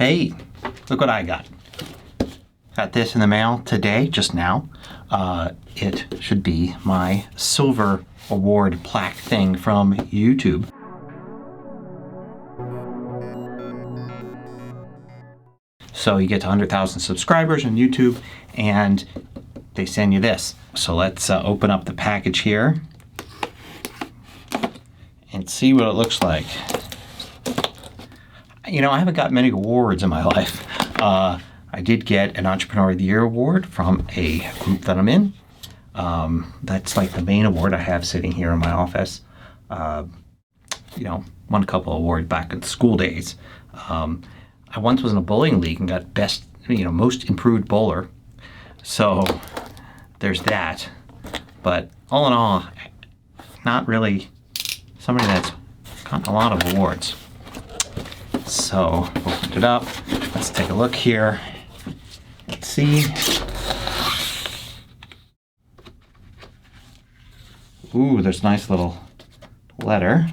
Hey, look what I got. Got this in the mail today, just now. It should be my silver award plaque thing from YouTube. So you get to 100,000 subscribers on YouTube and they send you this. So let's open up the package here and see what it looks like. You know, I haven't got many awards in my life. I did get an Entrepreneur of the Year award from a group that I'm in. That's like the main award I have sitting here in my office. You know, won a couple awards back in school days. I once was in a bowling league and got best, most improved bowler. So there's that. But all in all, not really somebody that's gotten a lot of awards. So opened it up. Let's take a look here. Let's see. Ooh, there's a nice little letter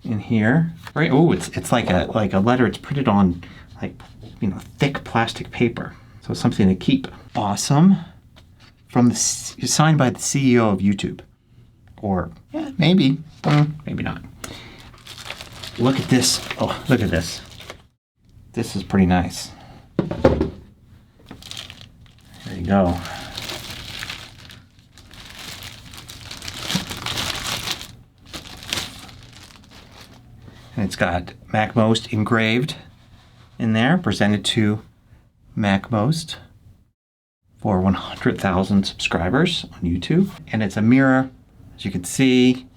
in here. Right. Oh, it's like a letter. It's printed on thick plastic paper. So it's something to keep. Awesome. Signed by the CEO of YouTube. Or yeah, maybe not. Look at this. Oh, look at this. This is pretty nice. There you go. And it's got MacMost engraved in there, presented to MacMost for 100,000 subscribers on YouTube. And it's a mirror, as you can see.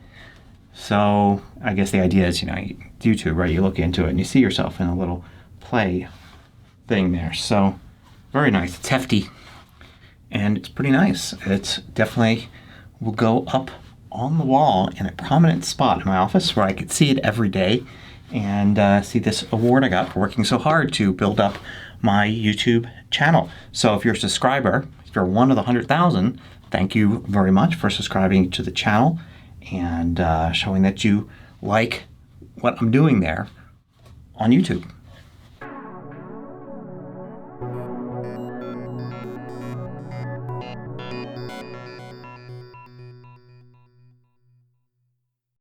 So I guess the idea is, YouTube, right? You look into it and you see yourself in a little play thing there. So very nice. It's hefty and it's pretty nice. It's definitely will go up on the wall in a prominent spot in my office where I could see it every day and see this award I got for working so hard to build up my YouTube channel. So if you're a subscriber, if you're one of the 100,000, thank you very much for subscribing to the channel and showing that you like what I'm doing there on YouTube.